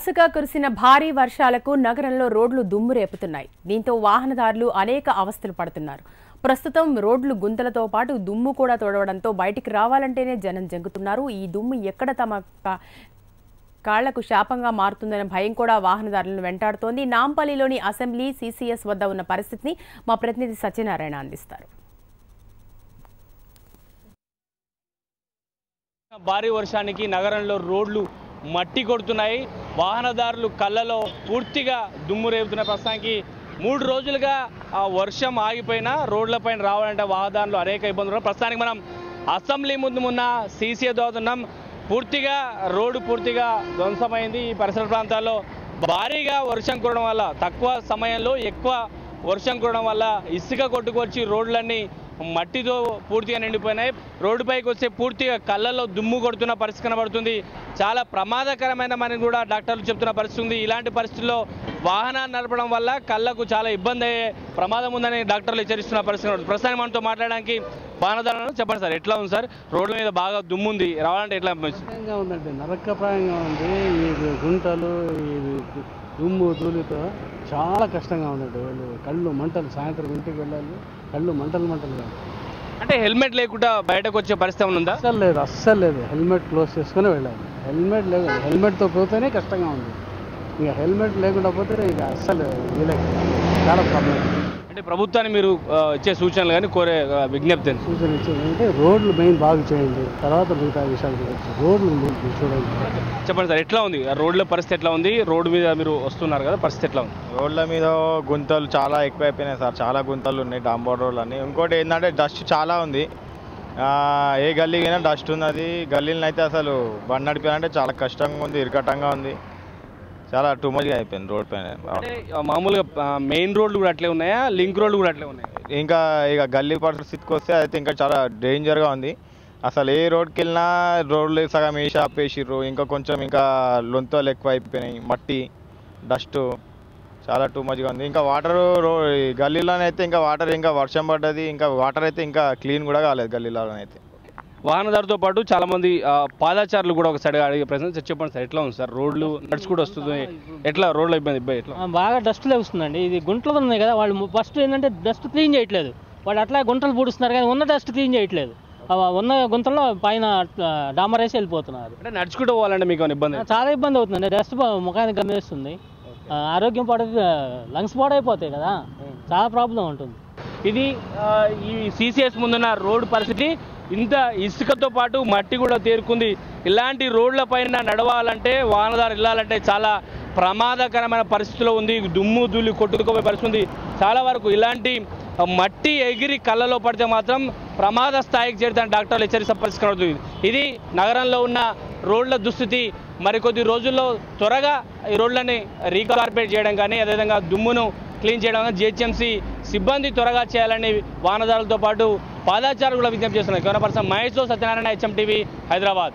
వరుసగా కురిసిన భారీ వర్షాలకు నగరంలో రోడ్లు దుమ్ము రేపుతున్నాయి. దీంతో వాహనదారులు అనేక అవస్థలు పడుతున్నారు. ప్రస్తుతం రోడ్లు గుంతలతో పాటు దుమ్ము కూడా తోడవడంతో బయటికి రావాలంటేనే జనం జంకుతున్నారు. ఈ దుమ్ము ఎక్కడ తమ కాళ్లకు శాపంగా మారుతుందనే భయం కూడా వాహనదారులను వెంటాడుతోంది. నాంపల్లిలోని అసెంబ్లీ సిసిఎస్ వద్ద ఉన్న పరిస్థితిని మా ప్రతినిధి సత్యనారాయణ అందిస్తారు. భారీ వర్షానికి నగరంలో రోడ్లు మట్టి కొడుతున్నాయి. వాహనదారులు కళ్ళలో పూర్తిగా దుమ్ము రేపుతున్న ప్రస్తుతానికి 3 రోజులుగా ఆ వర్షం ఆగిపోయినా రోడ్లపైన రావాలంటే వాహనదారులు అనేక ఇబ్బందులు. ప్రస్తుతానికి మనం అసెంబ్లీ ముందు ఉన్న సిసిఎస్ అవుతున్నాం. పూర్తిగా రోడ్డు పూర్తిగా ధ్వంసమైంది. ఈ పరిసర ప్రాంతాల్లో భారీగా వర్షం కురవడం వల్ల తక్కువ సమయంలో ఎక్కువ వర్షం కురవడం వల్ల ఇసుక కొట్టుకొచ్చి రోడ్లన్నీ మట్టితో పూర్తిగా నిండిపోయినాయి. రోడ్డుపైకి వస్తే పూర్తిగా కళ్ళల్లో దుమ్ము కొడుతున్న పరిస్థితి కనబడుతుంది. చాలా ప్రమాదకరమైనమని కూడా డాక్టర్లు చెప్తున్న పరిస్థితి ఉంది. ఇలాంటి పరిస్థితుల్లో వాహనాన్ని నడపడం వల్ల కళ్ళకు చాలా ఇబ్బంది అయ్యే ప్రమాదం ఉందని డాక్టర్లు హెచ్చరిస్తున్న పరిస్థితి. ప్రస్తుతానికి మనతో మాట్లాడడానికి వాహనదారులను చెప్పండి సార్, ఎట్లా ఉంది సార్? రోడ్ల మీద బాగా దుమ్ము ఉంది, రావాలంటే ఎట్లా ఉందండి? నరకప్రాయంగా ఉంది. ఈ గుంటలు ఈ దుమ్ము ధూళితో చాలా కష్టంగా ఉందండి. కళ్ళు మంటలు, సాయంత్రం ఇంటికి వెళ్ళాలి, కళ్ళు మంటలు అంటే హెల్మెట్ లేకుండా బయటకు వచ్చే పరిస్థితి ఉందా? అస్సలు లేదు. హెల్మెట్ క్లోజ్ చేసుకుని వెళ్ళాలి. హెల్మెట్ లేదు, హెల్మెట్తో పోతేనే కష్టంగా ఉంది. ఇక హెల్మెట్ లేకుండా పోతే ఇక అస్సలు చాలా ప్రాబ్లం. అంటే ప్రభుత్వాన్ని మీరు ఇచ్చే సూచనలు కానీ కోరే విజ్ఞప్తి సూచన ఇచ్చేదంటే రోడ్లు మెయిన్ బాగు చేయండి, తర్వాత మిగతా విషయాలు రోడ్లు చూడండి. చెప్పండి సార్, ఎట్లా ఉంది రోడ్ల పరిస్థితి? ఎట్లా ఉంది? రోడ్డు మీద మీరు వస్తున్నారు కదా, పరిస్థితి ఎట్లా ఉంది? రోడ్ల మీద గుంతలు చాలా ఎక్కువైపోయినాయి సార్. చాలా గుంతలు ఉన్నాయి, డాంబర్ రోడ్లు అన్నీ. ఇంకోటి ఏంటంటే డస్ట్ చాలా ఉంది. ఏ గల్లీకైనా డస్ట్ ఉన్నది. గల్లీలను అయితే అసలు బండి నడిపాలంటే చాలా కష్టంగా ఉంది, ఇరకటంగా ఉంది. చాలా టూ మచ్గా అయిపోయింది రోడ్ పైన. మామూలుగా మెయిన్ రోడ్లు కూడా అట్లే ఉన్నాయా, లింక్ రోడ్లు కూడా అట్లే ఉన్నాయి? ఇంకా ఇక గల్లీ పరిస్థితికి వస్తే అయితే ఇంకా చాలా డేంజర్గా ఉంది. అసలు ఏ రోడ్కి వెళ్ళినా రోడ్లు సగం వేసి ఆపేసిర్రు. ఇంకా కొంచెం ఇంకా లొంతలు ఎక్కువ అయిపోయినాయి, మట్టి డస్ట్ చాలా టూ మచ్గా ఉంది. ఇంకా వాటర్ గల్లీలోనైతే ఇంకా వాటర్, ఇంకా వర్షం పడ్డది, ఇంకా వాటర్ అయితే ఇంకా క్లీన్ కూడా కాలేదు గల్లీలోనైతే. వాహనదారుతో పాటు చాలా మంది పాదాచారులు కూడా ఒక సైడ్ అడిగే ప్రశ్న. చెప్పండి సార్, ఎట్లా ఉంది సార్? రోడ్లు నడుచు కూడా వస్తుంది, ఎట్లా రోడ్ల ఇబ్బంది ఎట్లా? బాగా డస్ట్ వస్తుందండి. ఇది గుంటలు ఉన్నాయి కదా, వాళ్ళు ఫస్ట్ ఏంటంటే డస్ట్ క్లీన్ చేయట్లేదు. వాళ్ళు అట్లా గుంటలు పూడుస్తున్నారు కానీ ఉన్న డస్ట్ క్లీన్ చేయట్లేదు. ఉన్న గుంతల్లో పైన డామర్ వేసి వెళ్ళిపోతున్నారు. అంటే నడుచుకుంటూ పోవాలంటే మీకు ఇబ్బంది? చాలా ఇబ్బంది అవుతుందండి. డస్ట్ ముఖానికి గమనిస్తుంది, ఆరోగ్యం లంగ్స్ పాడైపోతాయి కదా, చాలా ప్రాబ్లం ఉంటుంది. ఇది ఈ సిసిఎస్ ముందున్న రోడ్డు పరిస్థితి. ఇంత ఇసుకతో పాటు మట్టి కూడా తేరుకుంది. ఇలాంటి రోడ్ల పైన నడవాలంటే, వాహనదారు వెళ్ళాలంటే చాలా ప్రమాదకరమైన పరిస్థితిలో ఉంది. దుమ్ము ధూళి కొట్టుకుపోయే పరిస్థితి ఉంది. చాలా వరకు ఇలాంటి మట్టి ఎగిరి కళ్ళలో పడితే మాత్రం ప్రమాద స్థాయికి చేరుతాను డాక్టర్లు హెచ్చరిస్తున్న పరిస్థితి కనబడుతుంది. ఇది నగరంలో ఉన్న రోడ్ల దుస్థితి. మరికొద్ది రోజుల్లో త్వరగా ఈ రోడ్లని రీకార్పొరేట్ చేయడం కానీ, అదేవిధంగా దుమ్మును క్లీన్ చేయడం కానీ జిహెచ్ఎంసీ సిబ్బంది త్వరగా చేయాలని వాహనదారులతో పాటు పాదాచారులు కూడా విజ్ఞప్తి చేస్తున్నారు. Camera person Mahesh, Satyanarayana, HM TV, Hyderabad.